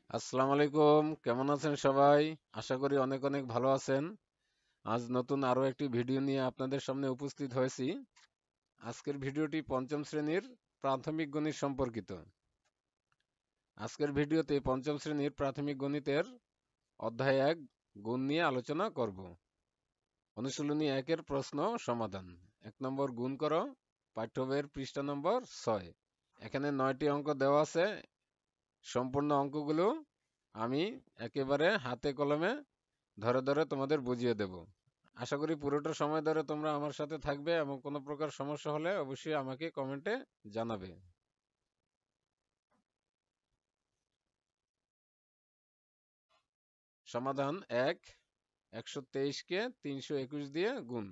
আসসালামু আলাইকুম, কেমন আছেন সবাই? আশা করি অনেক অনেক ভালো আছেন। আজ নতুন আরো একটি ভিডিও নিয়ে আপনাদের সামনে উপস্থিত হয়েছি। আজকের ভিডিওটি পঞ্চম শ্রেণীর প্রাথমিক গণিত সম্পর্কিত। আজকের ভিডিওতে পঞ্চম শ্রেণীর প্রাথমিক গণিতের অধ্যায় ১ গুণ নিয়ে আলোচনা করব। অনুশীলনী ১-এর প্রশ্ন সমাধান। ১ নম্বর গুণ করো, পাঠ্য বইয়ের পৃষ্ঠা নম্বর ৬। এখানে ৯টি অঙ্ক দেওয়া আছে। সম্পূর্ণ অঙ্কগুলো আমি একেবারে হাতে কলমে ধরে ধরে তোমাদের বুঝিয়ে দেব। আশা করি পুরোটা সময় ধরে তোমরা আমার সাথে থাকবে এবং কোনো প্রকার সমস্যা হলে অবশ্যই আমাকে কমেন্টে জানাবে। সমাধান ১, ১২৩-কে ৩২১ দিয়ে গুণ।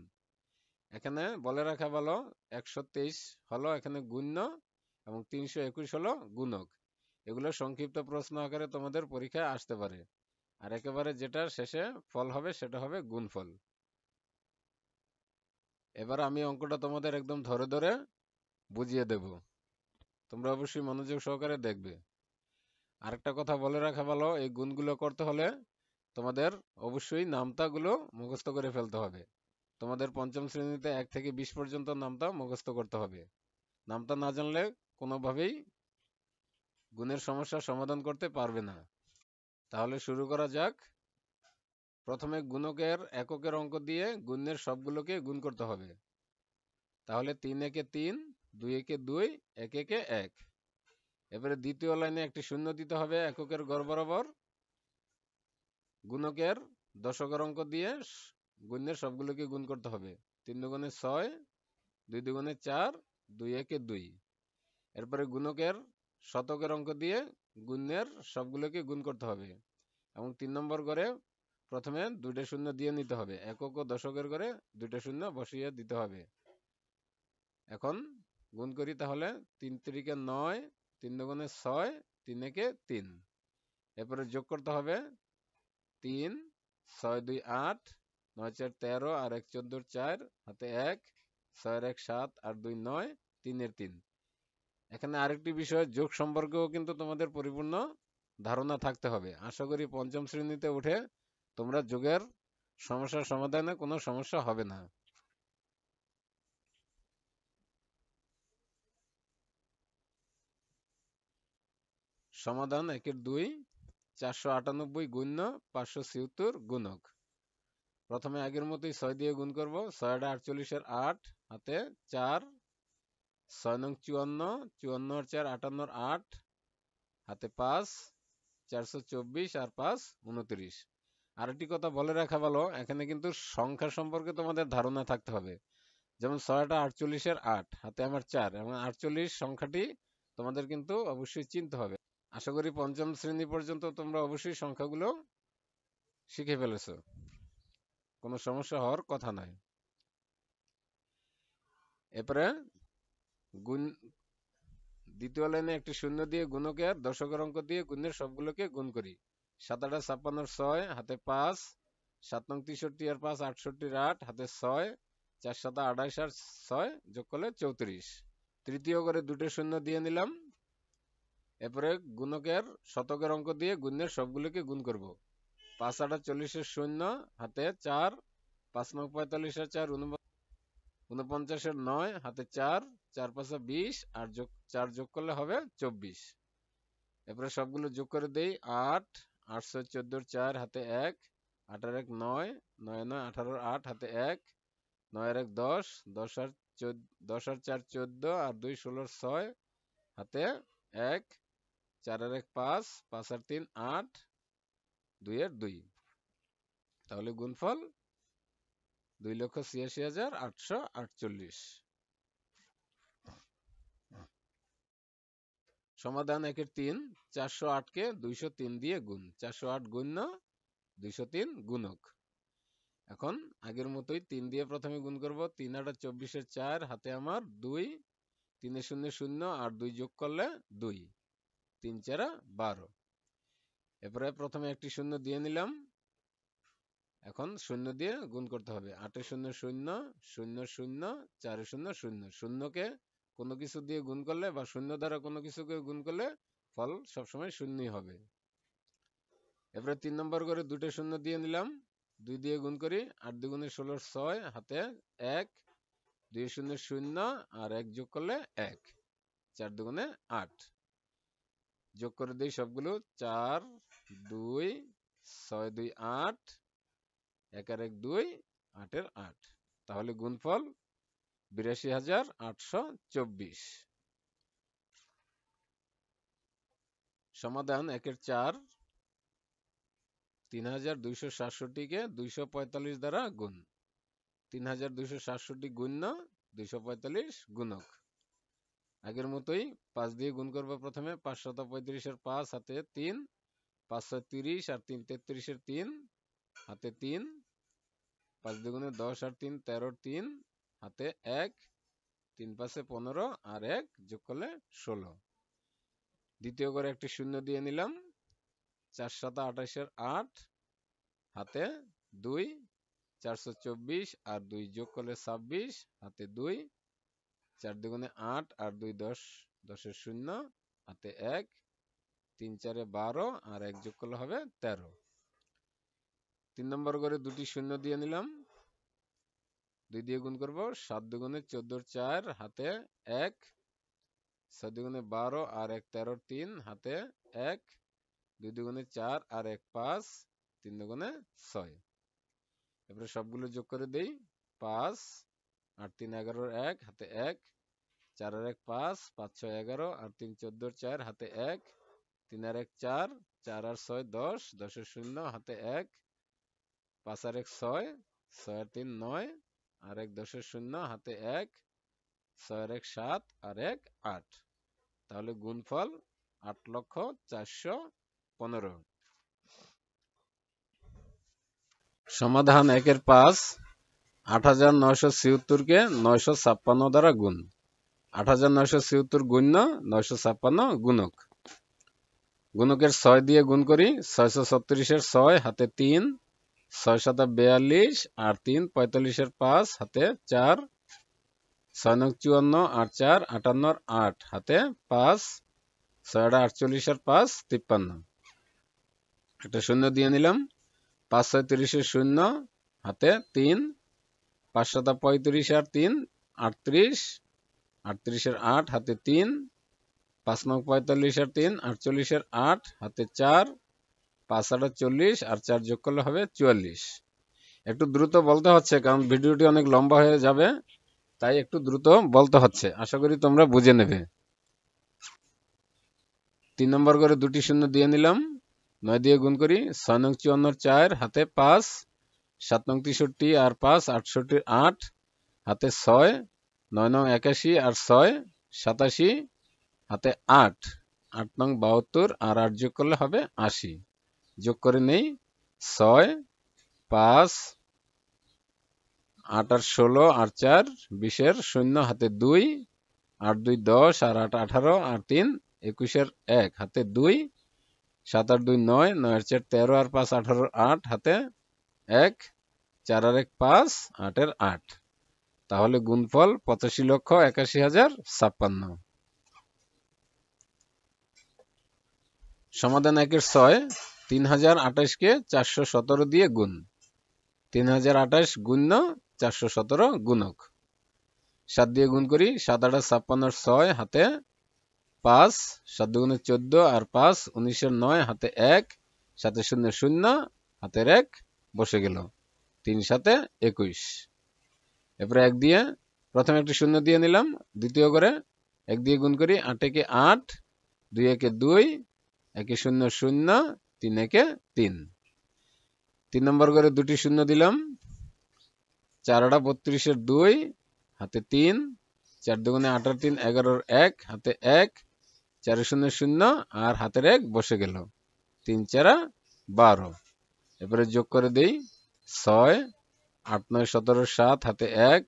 এখানে বলে রাখা ভালো, ১২৩ হলো এখানে গুণ্য এবং ৩২১ হলো গুণক। এগুলো সংক্ষিপ্ত প্রশ্ন আকারে তোমাদের পরীক্ষায় আসতে পারে। আর একেবারে যেটা শেষে ফল হবে সেটা হবে গুণফল। এবার আমি অঙ্কটা তোমাদের একদম ধরে ধরে বুঝিয়ে দেব। তোমরা অবশ্যই মনোযোগ সহকারে দেখবে। আরেকটা কথা বলে রাখা ভালো, এই গুণগুলো করতে হলে তোমাদের অবশ্যই নামতাগুলো মুখস্থ করে ফেলতে হবে। তোমাদের পঞ্চম শ্রেণীতে ১ থেকে ২০ পর্যন্ত নামতা মুখস্থ করতে হবে। নামতা না জানলে কোনোভাবেই গুণের সমস্যার সমাধান করতে পারবে না। তাহলে শুরু করা যাক। প্রথমে গুণকের এককের অঙ্ক দিয়ে গুণের সবগুলোকে গুণ করতে হবে। তাহলে ৩ একে ৩, ২ একে ২, ১ একে ১। এবারে দ্বিতীয় লাইনে একটি শূন্য দিতে হবে এককের গড় বরাবর। গুণকের দশকের অঙ্ক দিয়ে গুণের সবগুলোকে গুণ করতে হবে। ৩ দুগুণে ৬, ২ দুগুণে ৪, ২ একে ২। এরপরে গুণকের শতকের অঙ্ক দিয়ে গুণের সবগুলোকে গুণ করতে হবে এবং ৩ নম্বর ঘরে প্রথমে দুইটা শূন্য দিয়ে নিতে হবে। একক ও দশকের ঘরে দুইটা শূন্য বসিয়ে দিতে হবে। এখন গুণ করি তাহলে ৩ তিরিকে ৯, ৩ দুগুণে ৬, ৩ একে ৩। এরপরে যোগ করতে হবে ৩, ৬ ২ ৮, ৯ ৪ ১৩, আর ১ ১৪ ৪, হাতে ১, ৬ ১ ৭, ৮ ২ ৯, ৩ এর ৩। এখানে আরেকটি বিষয়, যোগ সম্পর্কেও কিন্তু তোমাদের পরিপূর্ণ ধারণা থাকতে হবে। আশা করি পঞ্চম শ্রেণীতে উঠে তোমরা যোগের সমস্যার সমাধানে কোনো সমস্যা হবে না। সমাধান ১-এর ২, ৪৯৮ গুণ্য ৫৭৬ গুণক। প্রথমে আগের মতোই ৬ দিয়ে গুণ করব। ৬ ৪৮-এর ৮, হাতে ৪, ৬ নং ৫৪, ৫৪ আর ৪ ৫৮-এর ৮, হাতে ৫, ৪২৪ আর ৫ ২৯। আরেকটি কথা বলে রাখা ভালো, এখানে কিন্তু সংখ্যা সম্পর্কে তোমাদের ধারণা থাকতে হবে। যেমন ৬ ৪৮-এর ৮, হাতে আমার ৪ এবং ৪৮ সংখ্যাটি তোমাদের কিন্তু অবশ্যই চিনতে হবে। আশা করি পঞ্চম শ্রেণী পর্যন্ত তোমরা অবশ্যই সংখ্যাগুলো শিখে ফেলেছো, কোনো সমস্যা হওয়ার কথা নয়। এরপরে গুণ, দ্বিতীয় লাইনে একটি শূন্য দিয়ে গুণকের দশকের অঙ্ক দিয়ে গুণের সবগুলোকে গুণ করি। ৭ ৮ ৫৬-এর ৬, হাতে ৫, ৭ নং ৬৩ আর ৫ ৬৮-এর ৮, হাতে ৬, ৪ ৭ ২৮ আর ৬ যোগ করলে ৩৪। তৃতীয় করে দুটো শূন্য দিয়ে নিলাম। এরপরে গুণকের শতকের অঙ্ক দিয়ে গুণের সবগুলোকে গুণ করব। ৫ ৮ ৪০-এর ০, হাতে ৪, ৫ নং ৪৫ আর ৪ ৪৯-এর ৯, হাতে ৪, ৪ ৫ ২০ আর ৪ যোগ করলে হবে ২৪। এরপরে সবগুলো যোগ করে দেই। ৮, ৮ ৬ ১৪-এর ৪, হাতে ১, ৮ আর ১ ৯, ৯ ৯ ১৮-এর ৮, হাতে ১, ৯ আর ১ ১০, ১০ আর ৪ ১৪ আর ২ ১৬-এর ৬, হাতে ১, ৪ আর ১ ৫, ৫ আর ৩ ৮, ২ এর ২। তাহলে গুণফল ২,৮৬,৮৪৮। সমাধান ১-এর ৩, ৪০৮-কে ২০৩ দিয়ে গুণ। ৪০৮ গুণ্য ২০৩ গুণক। এখন আগের মতোই ৩ দিয়ে প্রথমে গুণ করব। ৩ ৮ ২৪-এর ৪, হাতে আমার ২, ৩ ০ ০ আর ২ যোগ করলে ২, ৩ ৪ ১২। এরপরে প্রথমে একটি শূন্য দিয়ে নিলাম। এখন শূন্য দিয়ে গুণ করতে হবে। ৮ ০ ০, ০ ০, ৪ ০ ০। শূন্যকে কোনো কিছু দিয়ে গুণ করলে বা শূন্য দ্বারা কোনো কিছুকে গুণ করলে ফল সবসময় শূন্যই হবে। এবারে 3 নম্বর করে দুটো শূন্য দিয়ে নিলাম, 2 দিয়ে গুণ করি, 8 দুগুণে 16 6 হাতে 1, 2 শূন্য 0 আর 1 যোগ করলে 1, 4 দুগুণে 8। যোগ করে দেই সবগুলো, 4 2 6 2 8, 1 আর 1 2, 8 এর 8। তাহলে গুণফল 82,824। সমাধান 1 এর 4, 3267 কে 245 দ্বারা গুণ। 3267 গুণ্য 245 গুণক। আগের মতোই 5 দিয়ে গুণ করবো প্রথমে। 5 শত 35 এর 5 হাতে 3, 5 6 30 আর 3 33 এর 3 হাতে 3, 5 দুগুণে 10 আর 3 13 3 হাতে 1, 3 5 15 আর 1 যোগ করলে 16। দ্বিতীয় করে একটি শূন্য দিয়ে নিলাম। 4 7 28 এর 8 হাতে 2, 424 আর 2 যোগ করলে 26 হাতে 2, 4 দুগুণে 8 আর 2 10, 10 এর 0 হাতে 1, 3 4 12 আর 1 যোগ করলে হবে 13। 3 নম্বর করে দুটি শূন্য দিয়ে নিলাম, 2 দিয়ে গুণ করব। 7 দুগুণে 14 4 হাতে 1, 6 দুগুণে 12 আর 1 13 3 হাতে 1, 2 দুগুণে 4 আর 1 5, 3 দুগুণে 6। এবারে সবগুলো যোগ করে দেই। 5 8 3 11 1 হাতে 1, 4 আর 1 5, 5 6 11 আর 3 14 4 হাতে 1, 3 আর 1 4, 4 আর 6 10, 10 এর 0 হাতে 1, 5 আর 1 6, 6 আর 3 9 আর 1 10 এর 0 হাতে 1, 6 আর 1 7 আর 1 8। তাহলে গুণফল 8,415। সমাধান 1 এর 5, 8976 কে 956 দ্বারা গুণ। 8976 গুণ্য 956 গুণক। গুণকের 6 দিয়ে গুণ করি। 636 এর 6 হাতে 3, 6 7 42 আর 3 45 এর 5 হাতে 4, 6 9 54 আর 4 58 আর 8 হাতে 5, 6 48 আর 5 53। একটা শূন্য দিয়ে নিলাম। 5 6 30 এর 0 হাতে 3, 5 7 35 আর 3 38, 38 এর 8 হাতে 3, 5 9 45 আর 3 48 এর 8 হাতে 4, 5 8 40 আর 4 যোগ করলে হবে 44। একটু দ্রুত বলতে হচ্ছে কারণ ভিডিওটি অনেক লম্বা হয়ে যাবে, তাই একটু দ্রুত বলতে হচ্ছে। আশা করি তোমরা বুঝে নেবে। 3 নম্বর করে দুটি শূন্য দিয়ে নিলাম। 9 দিয়ে গুণ করি। 6 9 54 4 হাতে 5, 7 9 63 আর 5 68 8 হাতে 6, 9 9 81 আর 6 87 হাতে 8, 8 9 72 আর 8 যোগ করলে হবে 80। যোগ করে নেই। 6 5 8 আর 16 আর 4 20 এর 0 হাতে 2, 8 2 10 আর 8 18 আর 3 21 এর 1 হাতে 2, 7 8 2 9, 9 আর 4 13 আর 5 18 8 হাতে 1, 4 আর 1 5, 8 এর 8। তাহলে গুণফল 85,81,056। সমাধান 1 এর 6, 3028 কে 417 দিয়ে গুণ। 3028 গুণ্য 417 গুণক। 7 দিয়ে গুণ করি। 7 8 56 আর 6 হাতে 5, 7 দুগুণে 14 আর 5 19 এর 9 হাতে 1, 7 0 0 হাতের 1 বসে গেল। 3 7 21। এরপরে 1 দিয়ে প্রথমে একটি শূন্য দিয়ে নিলাম। দ্বিতীয় করে 1 দিয়ে গুণ করি। 8 একে 8, 2 একে 2, 1 0 0, 3 একে 3। 3 নম্বর করে দুটি শূন্য দিলাম। 4 8 32 এর 2 হাতে 3, 4 দুগুণে 8 আর 3 11 এর 1 হাতে 1, 4 0 0 আর হাতের 1 বসে গেল। 3 4 12। এবারে যোগ করে দেই। 6 8 9 17 7 হাতে 1,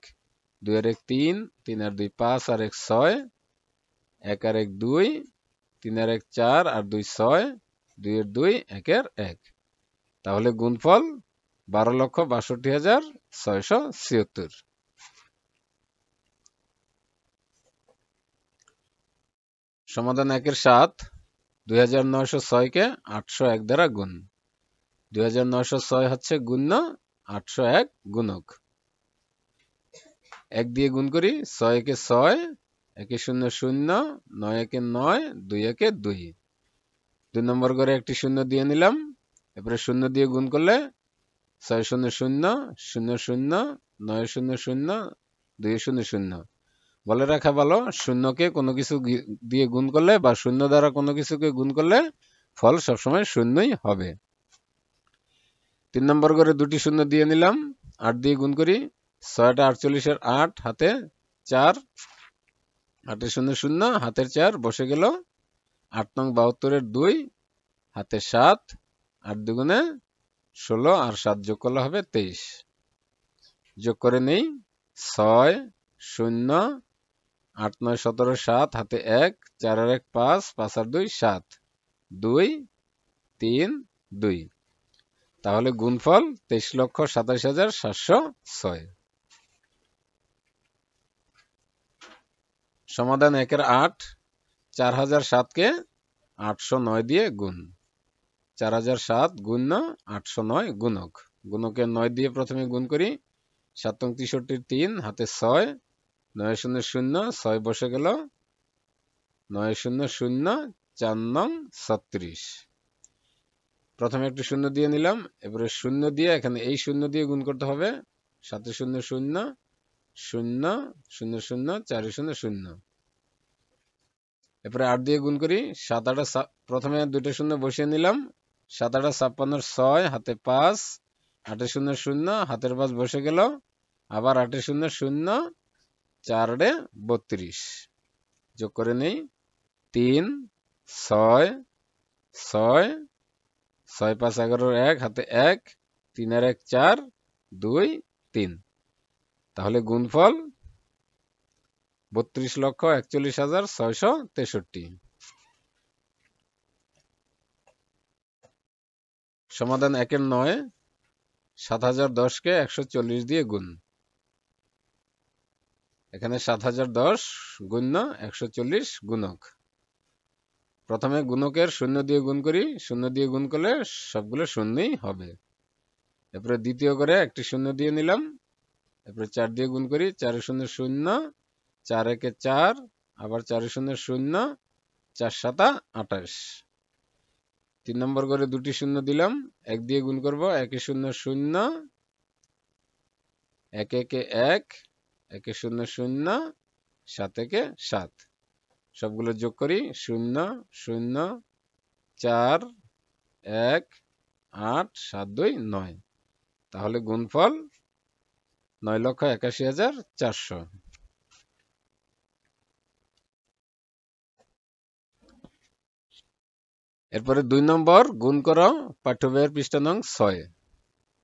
2 আর 1 3, 3 আর 2 5 আর 1 6, 1 আর 1 2, 3 আর 1 4 আর 2 6, 2 এর 2 1 এর 1। তাহলে গুণফল 12,62,676। সমাধান 1 এর 7, 2906 কে 801 দ্বারা গুণ। 2906 হচ্ছে গুণ্য 801 গুণক। 1 দিয়ে গুণ করি, 6 একে 6, 1 0 0, 9 একে 9, 2 একে 2। 2 নম্বর করে একটি শূন্য দিয়ে নিলাম। এরপরে শূন্য দিয়ে গুণ করলে 6 0 0, 0 0, 9 0 0, 2 0 0। বলে রাখা ভালো, শূন্যকে কোনো কিছু দিয়ে গুণ করলে বা শূন্য দ্বারা কোনো কিছুকে গুণ করলে ফল সবসময় শূন্যই হবে। 3 নম্বর করে দুটি শূন্য দিয়ে নিলাম। 8 দিয়ে গুণ করি, 6টা 48-এর 8, হাতে 4, 8 0 0, হাতের 4 বসে গেল। 8 নং 72-এর 2, হাতে 7, 8 দুগুণে 16 আর 7 যোগ করলে হবে 23। যোগ করে নেই, 6 0, 8 9 17 7, হাতে 1, 4 আর 1 5, 5 আর 2 7, 2 3 2। তাহলে গুণফল 23,27,706। সমাধান 1-এর 8, 4007-কে 809 দিয়ে গুণ। 4007 গুণ 809 গুণক। গুণকে 9 দিয়ে প্রথমে গুণ করি, 7 নং 63-এর 3, হাতে 6, 9 0 0, 6 বসে গেল। 9 0 0, 4 নং 36। প্রথমে একটু শূন্য দিয়ে নিলাম। এবারে শূন্য দিয়ে এখানে এই শূন্য দিয়ে গুণ করতে হবে। 7 0 0, 0 0 0, 4 0 0। এরপরে 8 দিয়ে গুণ করি। 7 8, প্রথমে দুটো শূন্য বসিয়ে নিলাম। 7 8 56, 6, হাতে 5, 8 0 0, হাতের 5 বসে গেল। আবার 8 0 0, 4 32। যোগ করে নেই, 3 6 6, 6 5 11, 1, হাতে 1, 3 আর 1 4, 2 3। তাহলে গুণফল 32,41,663। সমাধান 1-এর 9, 7010-কে 140 দিয়ে গুণ। এখানে 7010 গুণ 140 গুণক। প্রথমে গুণকের শূন্য দিয়ে গুণ করি। শূন্য দিয়ে গুণ করলে সবগুলো শূন্যই হবে। এরপরে দ্বিতীয় করে একটি শূন্য দিয়ে নিলাম। এরপরে 4 দিয়ে গুণ করি। 4 0 0, 4 1 4, আবার 4 0 0, 4 7 28। 3 নম্বর করে দুটি শূন্য দিলাম। 1 দিয়ে গুণ করব। 1 0 0, 1 1 1, 1 0 0, 7 1 7। সবগুলো যোগ করি। 0 0, 4 1, 8 7 2 9। তাহলে গুণফল 9,81,400। এরপরে 2 নম্বর গুণ করো পাঠ্য বইয়ের পৃষ্ঠা নং 6।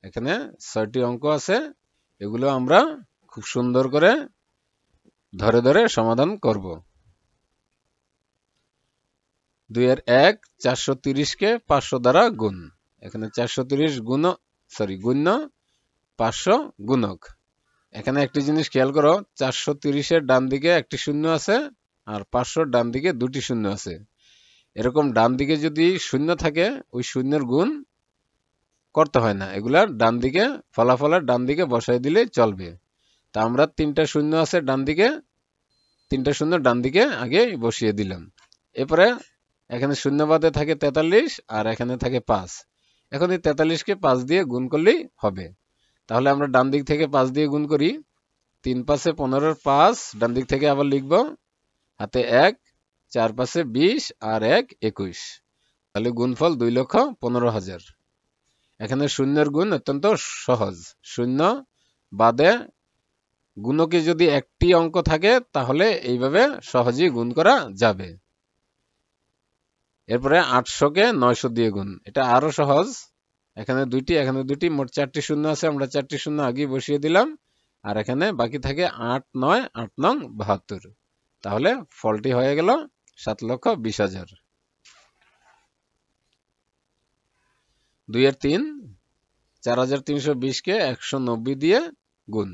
এখানে 6টি অঙ্ক আছে। এগুলো আমরা খুব সুন্দর করে ধরে ধরে সমাধান করব। 2-এর 1, 430-কে 500 দ্বারা গুণ। এখানে 430 গুণ 500 গুণক। এখানে একটি জিনিস খেয়াল করো, 430-এর ডান দিকে একটি শূন্য আছে আর 500-র ডান দিকে দুটি শূন্য আছে। এরকম ডান দিকে যদি শূন্য থাকে, ওই শূন্যের গুণ করতে হয় না। এগুলার ডান দিকে, ফলাফলের ডান দিকে বসাই দিলে চলবে। তা আমরা 3টা শূন্য আছে ডান দিকে, 3টা শূন্য ডান দিকে আগে বসিয়ে দিলাম। এরপরে এখানে শূন্য বাদে থাকে 43 আর এখানে থাকে 5। এখন এই 43-কে 5 দিয়ে গুণ করলেই হবে। তাহলে আমরা ডান দিক থেকে 5 দিয়ে গুণ করি। 3 5 15-এর 5, ডান দিক থেকে আবার লিখব। হাতে 1, 4 5 20 আর 1 21। তাহলে গুণফল 2,15,000। এখানে শূন্যের গুণ অত্যন্ত সহজ। শূন্য বাদে গুণকে যদি একটি অঙ্ক থাকে তাহলে এইভাবে সহজেই গুণ করা যাবে। এরপরে 800-কে 900 দিয়ে গুণ। এটা আরো সহজ। এখানে দুইটি, এখানে দুটি, মোট 4টি শূন্য আছে। আমরা 4টি শূন্য আগে বসিয়ে দিলাম। আর এখানে বাকি থাকে 8 9, 8 নং 72। তাহলে ফলটি হয়ে গেল 7,20,000। 2-এর 3, 4320-কে 190 দিয়ে গুণ।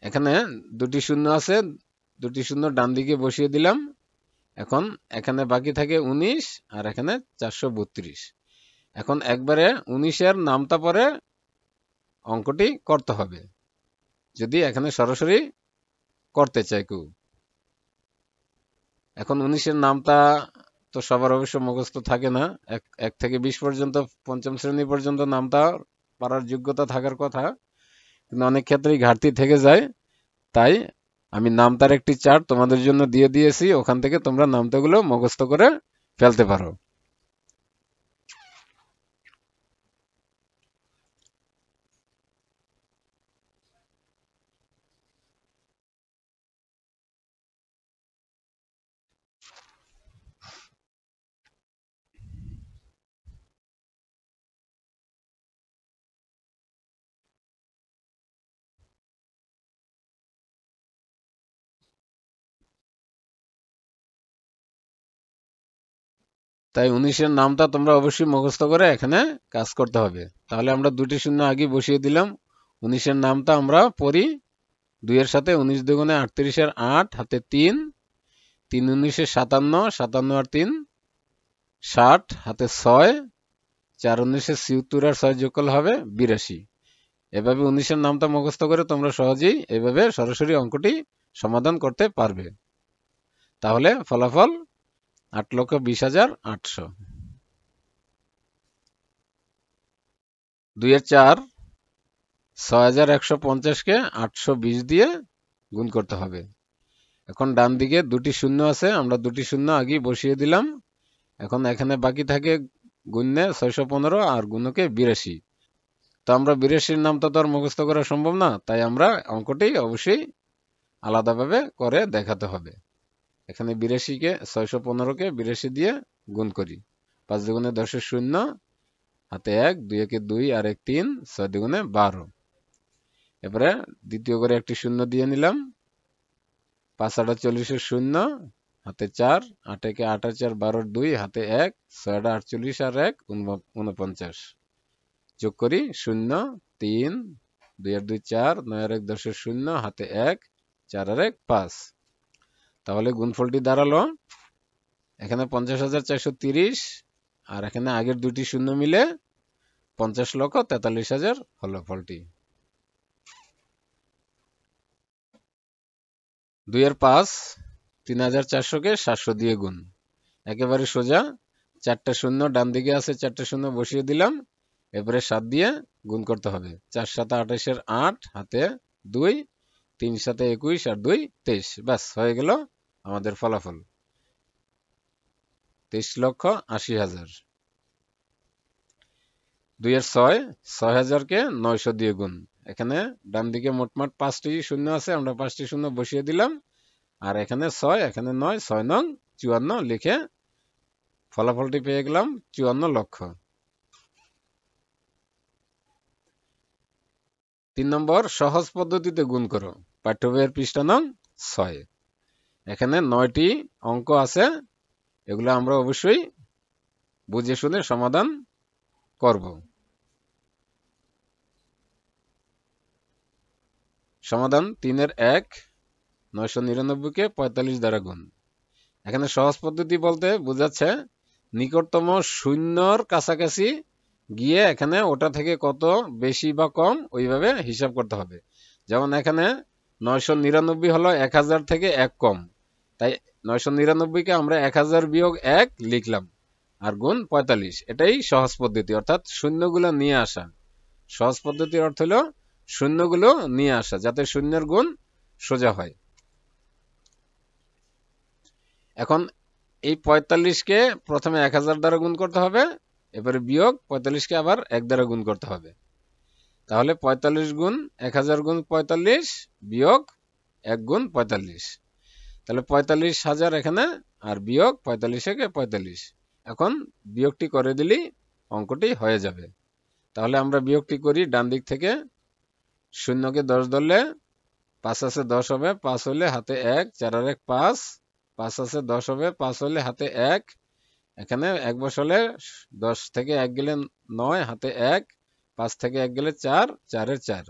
এখানে দুটি শূন্য আছে, দুটি শূন্য ডান দিকে বসিয়ে দিলাম। এখন এখানে বাকি থাকে 19 আর এখানে 432। এখন একবারে 19-এর নামতা পরে অঙ্কটি করতে হবে, যদি এখানে সরাসরি করতে চাই কেউ। এখন 19-এর নামতা তো সবার অবশ্য মুখস্থ থাকে না। 1 থেকে 20 পর্যন্ত, পঞ্চম শ্রেণী পর্যন্ত নামতা পারার যোগ্যতা থাকার কথা, কিন্তু অনেক ক্ষেত্রেই ঘাটতি থেকে যায়। তাই আমি নামতার একটি চার্ট তোমাদের জন্য দিয়ে দিয়েছি, ওখান থেকে তোমরা নামতাগুলো মুখস্থ করে ফেলতে পারো। তাই 19-এর নামটা তোমরা অবশ্যই মুখস্থ করে এখানে কাজ করতে হবে। তাহলে আমরা দুটি শূন্য আগে বসিয়ে দিলাম। 19-এর নামটা আমরা পড়ি 2-এর সাথে। 19 দুগুণে 38-এর 8, হাতে 3, 3 19-এ 57, 57 আর 3 60, হাতে 6, 4 19-এ 76 আর 6 যোগফল হবে 82। এভাবে 19-এর নামটা মুখস্থ করে তোমরা সহজেই এভাবে সরাসরি অঙ্কটি সমাধান করতে পারবে। তাহলে ফলাফল 8,20,800। 2-এর 4, 6,150-কে 820 দিয়ে গুণ করতে হবে। এখন ডান দিকে দুটি শূন্য আছে, আমরা দুটি শূন্য আগেই বসিয়ে দিলাম। এখন এখানে বাকি থাকে গুণে 615 আর গুণকে 82। তো আমরা 82-র নামটা তো আর মুখস্থ করা সম্ভব না, তাই আমরা অঙ্কটি অবশ্যই আলাদাভাবে করে দেখাতে হবে। এখানে 82-কে 615-কে 82 দিয়ে গুণ করি। 5 দুগুণে 10-এর 0, হাতে 1, 2-একে 2 আর 1 3, 6 দুগুণে 12। এবারে দ্বিতীয় করে একটি শূন্য দিয়ে নিলাম। 5 8 40-এর 0, হাতে 4, 8-একে 8 আর 4 12-এর 2, হাতে 1, 6 48 আর 1 49। যোগ করি 0 3, 2 আর 2 4, 9 আর 1 10-এর 0, হাতে 1, 4 আর 1 5। তাহলে গুণফলটি দাঁড়ালো এখানে 50,430, আর এখানে আগের দুটি শূন্য মিলে 50,43,000 হলো ফলটি। 2-এর 5, 3,400-কে 700 দিয়ে গুণ। একেবারে সোজা, 4টে শূন্য ডান দিকে আছে, 4টে শূন্য বসিয়ে দিলাম। এবারে 7 দিয়ে গুণ করতে হবে। 4 7 28-এর 8, হাতে 2, 3 7 21 আর 2 23। ব্যাস হয়ে গেল আমাদের ফলাফল 23,80,000। 2-এর 6, 6,000-কে 900 দিয়ে গুণ। এখানে ডান দিকে মোটমাট 5টি শূন্য আছে, আমরা 5টি শূন্য বসিয়ে দিলাম। আর এখানে 6, এখানে 9, 6 নং 54 লিখে ফলাফলটি পেয়ে গেলাম 54 লক্ষ। 3 নম্বর, সহজ পদ্ধতিতে গুণ করো। পাঠ্য বইয়ের পৃষ্ঠা নং 6। এখানে 9টি অঙ্ক আছে, এগুলো আমরা অবশ্যই বুঝে শুনে সমাধান করব। সমাধান 3-এর 1, 999-কে 45 দ্বারা গুণ। এখানে সহজ পদ্ধতি বলতে বোঝাচ্ছে নিকটতম শূন্যর কাছাকাছি গিয়ে এখানে ওটা থেকে কত বেশি বা কম ওইভাবে হিসাব করতে হবে। যেমন এখানে 999 হলো 1000 থেকে 1 কম, তাই 999-কে আমরা 1000 বিয়োগ 1 লিখলাম, আর গুণ 45। এটাই সহজ পদ্ধতি, অর্থাৎ শূন্যগুলো নিয়ে আসা। সহজ পদ্ধতির অর্থ হলো শূন্যগুলো নিয়ে আসা, যাতে শূন্যের গুণ সোজা হয়। এখন এই 45-কে প্রথমে 1000 দ্বারা গুণ করতে হবে, এবারে বিয়োগ 45-কে আবার 1 দ্বারা গুণ করতে হবে। তাহলে 45 গুণ 1000 গুণ 45 বিয়োগ 1 গুণ 45। তাহলে 45,000 এখানে, আর বিয়োগ 45-একে 45। এখন বিয়োগটি করে দিলেই অঙ্কটি হয়ে যাবে। তাহলে আমরা বিয়োগটি করি ডান দিক থেকে। শূন্যকে 10 ধরলে 5 আছে 10 হবে, 5 হলে হাতে 1, 4 আর 1 5, 5 আছে 10 হবে, 5 হলে হাতে 1, এখানে 1 বসালে 10 থেকে 1 গেলে 9, হাতে 1, 5 থেকে 1 গেলে 4, 4 এর 4,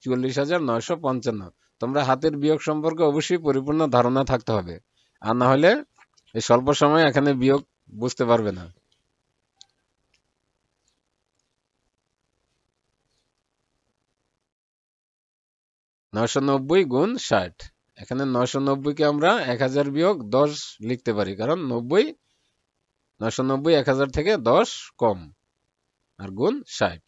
44,955। তোমরা হাতের বিয়োগ সম্পর্কে অবশ্যই পরিপূর্ণ ধারণা থাকতে হবে, আর না হলে এই স্বল্প সময়ে এখানে বিয়োগ বুঝতে পারবে না। 990 গুণ 60। এখানে 990 কে আমরা 1000 বিয়োগ 10 লিখতে পারি, কারণ 990 1000 থেকে 10 কম, আর গুণ 60।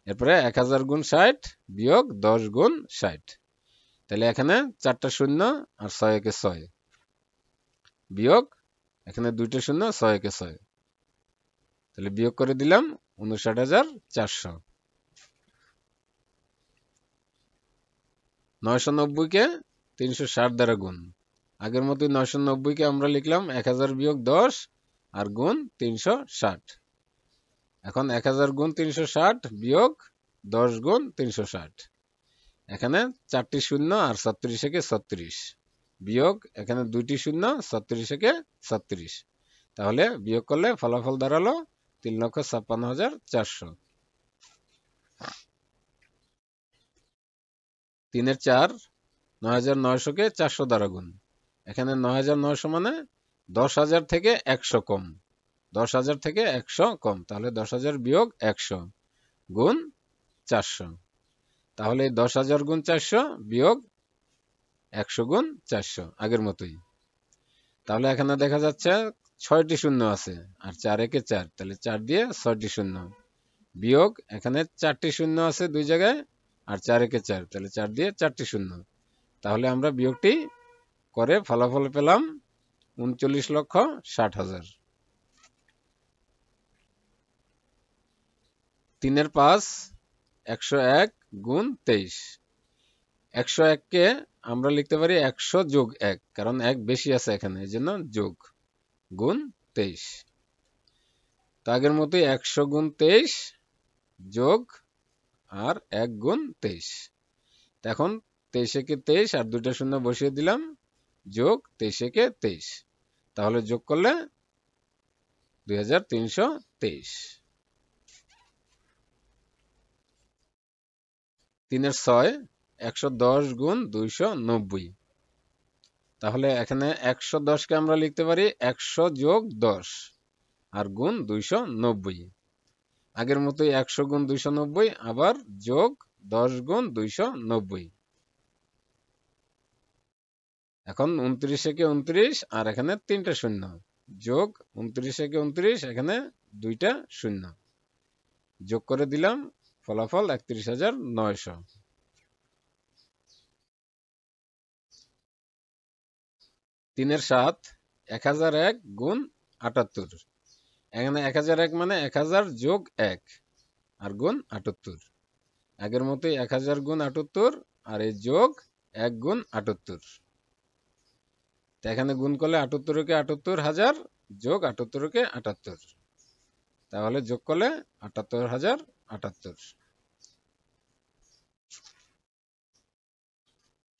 এরপরে 1000 গুণ 60 বিয়োগ 10 গুণ 60। তাহলে এখানে 4টা শূন্য আর 6 একে 6 বিয়োগ এখানে 2টা শূন্য, 6 একে 6। তাহলে বিয়োগ করে দিলাম 59400। 990 কে 360 দ্বারা গুণ। আগের মতোই 990 কে আমরা লিখলাম 1000 বিয়োগ 10 আর গুণ 360। এখন 1000 গুণ 360 বিয়োগ 10 গুণ 360। এখানে 4টি শূন্য আর 36 একে 36 বিয়োগ এখানে 2টি শূন্য, 36 একে 36। তাহলে বিয়োগ করলে ফলাফল দাঁড়ালো 3,56,400। 3 এর 4, 9900 কে 400 দ্বারা গুণ। এখানে 9900 মানে 10,000 থেকে 100 কম, 10,000 থেকে 100 কম, তাহলে 10,000 বিয়োগ 100 গুণ 400। তাহলে 10,000 গুণ 400 বিয়োগ 100 গুণ 400, আগের মতোই। তাহলে এখানে দেখা যাচ্ছে 6টি শূন্য আছে আর 4 একে 4, তাহলে 4 দিয়ে 6টি শূন্য বিয়োগ এখানে 4টি শূন্য আছে 2 জায়গায় আর 4 একে 4, তাহলে 4 দিয়ে 4টি শূন্য। তাহলে আমরা বিয়োগটি করে ফলাফল পেলাম 39,60,000। 3 এর 5, 101 গুণ 23। 101 কে আমরা লিখতে পারি 100 যোগ 1, কারণ 1 বেশি আছে এখানে, এজন্য যোগ, গুণ 23। তো আগের মতোই 100 গুণ 23 যোগ আর 1 গুণ 23। এখন 23 একে 23 আর 2টা শূন্য বসিয়ে দিলাম, যোগ 23 একে 23। তাহলে যোগ করলে 2323। 3 এর 6, 110 গুণ 290। তাহলে এখানে 110 কে আমরা লিখতে পারি 100 যোগ 10 আর গুণ 290। আগের মতোই 100 গুণ 290 আবার যোগ 10 গুণ 290। এখন 29 একে 29 আর এখানে 3টা শূন্য যোগ 29 একে 29, এখানে 2টা শূন্য যোগ করে দিলাম, ফলাফল 31,900। 3 এর 7, 1001 গুণ 78। এখানে 1001 মানে 1000 যোগ 1 আর গুণ 78। আগের মতোই 1000 গুণ 78 আর এই যোগ 1 গুণ 78। এখানে গুণ করলে 78 কে 78,000 যোগ 78 কে 78, তাহলে যোগ করলে 78,078।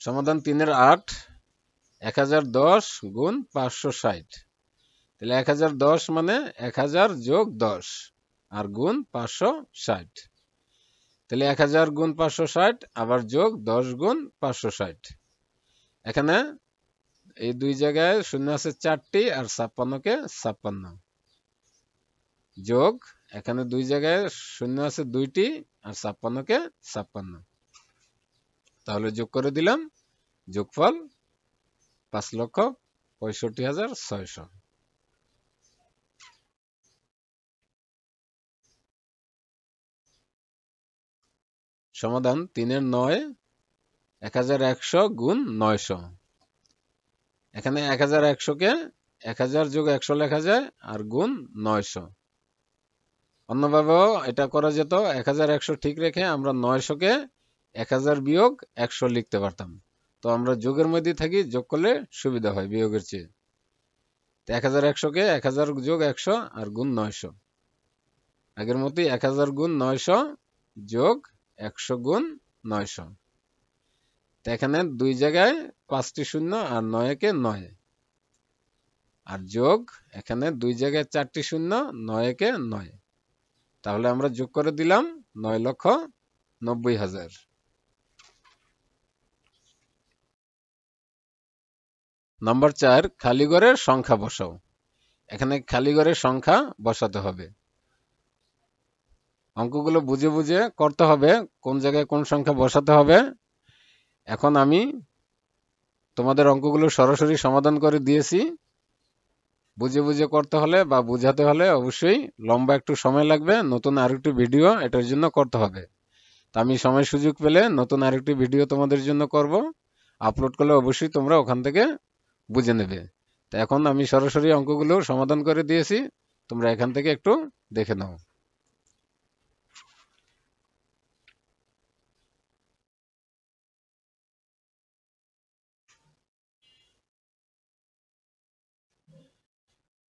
সমাধান 3 এর 8, 1010 গুণ 560। তাহলে 1010 মানে 1000 যোগ 10 আর গুণ 560। তাহলে 1000 গুণ 560 আবার যোগ 10 গুণ 560। এখানে এই 2 জায়গায় শূন্য আছে 4টি আর 56 কে 56 যোগ এখানে 2 জায়গায় শূন্য আছে 2টি আর 56 কে 56। তাহলে যোগ করে দিলাম, যোগফল 5,65,600। সমাধান 3 এর 9, 1100 গুণ 900। এখানে 1100 কে 1000 যোগ 100 লেখা যায় আর গুণ 900। অন্যভাবেও এটা করা যেত, 1100 ঠিক রেখে আমরা 900 কে 1000 বিয়োগ 100 লিখতে পারতাম। তো আমরা যোগের মধ্যে থাকি, যোগ করলে সুবিধা হয় বিয়োগের চেয়ে। 1100 কে 1000 যোগ 100 আর গুণ 900। আগের মতোই 1000 গুণ 900 যোগ 100 গুণ 900। এখানে 2 জায়গায় 5টি শূন্য আর 9 একে 9 আর যোগ এখানে 2 জায়গায় 4টি শূন্য, 9 একে 9। তাহলে আমরা যোগ করে দিলাম 9,90,000। নাম্বার 4, খালি ঘরের সংখ্যা বসাও। এখানে খালি ঘরের সংখ্যা বসাতে হবে। অঙ্কগুলো বুঝে বুঝে করতে হবে, কোন জায়গায় কোন সংখ্যা বসাতে হবে। এখন আমি তোমাদের অঙ্কগুলো সরাসরি সমাধান করে দিয়েছি। বুঝে বুঝে করতে হলে বা বুঝাতে হলে অবশ্যই লম্বা একটু সময় লাগবে, নতুন আরেকটি ভিডিও এটার জন্য করতে হবে। তা আমি সময় সুযোগ পেলে নতুন আরেকটি ভিডিও তোমাদের জন্য করব, আপলোড করলে অবশ্যই তোমরা ওখান থেকে বুঝে নেবে। তো এখন আমি সরাসরি অঙ্কগুলো সমাধান করে দিয়েছি, তোমরা এখান থেকে একটু দেখে নাও।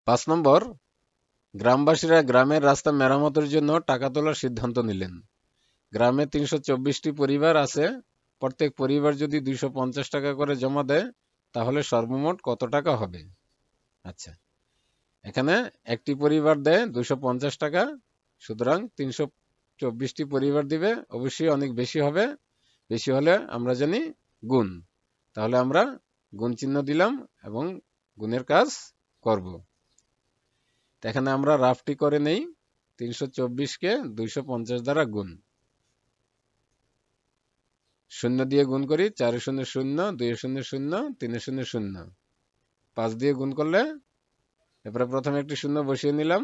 পাঁচ নম্বর, গ্রামবাসীরা গ্রামের রাস্তা মেরামতের জন্য টাকা তোলার সিদ্ধান্ত নিলেন। গ্রামে 324টি পরিবার আছে, প্রত্যেক পরিবার যদি 250 টাকা করে জমা দেয় তাহলে সর্বমোট কত টাকা হবে? আচ্ছা, এখানে একটি পরিবার দেয় 250 টাকা, সুতরাং 324টি পরিবার দিবে, অবশ্যই অনেক বেশি হবে। বেশি হলে আমরা জানি গুণ, তাহলে আমরা গুণ চিহ্ন দিলাম এবং গুণের কাজ করব। এখানে আমরা রাফটি করে নেই, 324কে 250 দ্বারা গুণ, শূন্য দিয়ে গুণ করি, 4 শূন্য শূন্য, 2 শূন্য শূন্য, 3 শূন্য শূন্য, 5 দিয়ে গুণ করলে, এরপরে প্রথমে একটি শূন্য বসিয়ে নিলাম,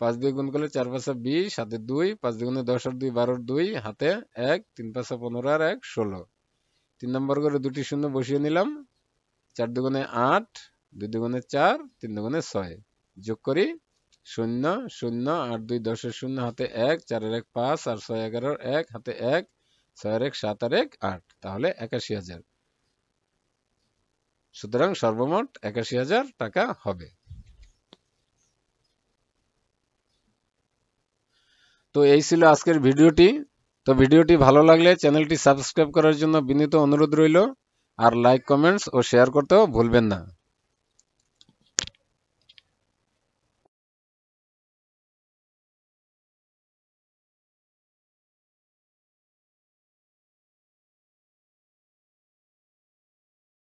5 দিয়ে গুণ করলে 4 5 20, হাতে 2, 5 দুগুণে 10 আর 2 12, 2 হাতে 1, 3 5 15 আর 1 16, 3 নম্বর করে দুটি শূন্য বসিয়ে নিলাম, 4 দুগুণে 8, 2 দুগুণে 4, 3 দুগুণে 6, যোগ করি 0 0, 8 2 10 শূন্য, হাতে 1, 4 আর 1 5 আর 6 11 1 হাতে 1, 6 আর 1 7 আর 1 8, তাহলে 81,000। সুতরাং সর্বমোট 81,000 টাকা হবে। তো এই ছিল আজকের ভিডিওটি। তো ভিডিওটি ভালো লাগলে চ্যানেলটি সাবস্ক্রাইব করার জন্য বিনীত অনুরোধ রইল, আর লাইক, কমেন্টস ও শেয়ার করতেও ভুলবেন না।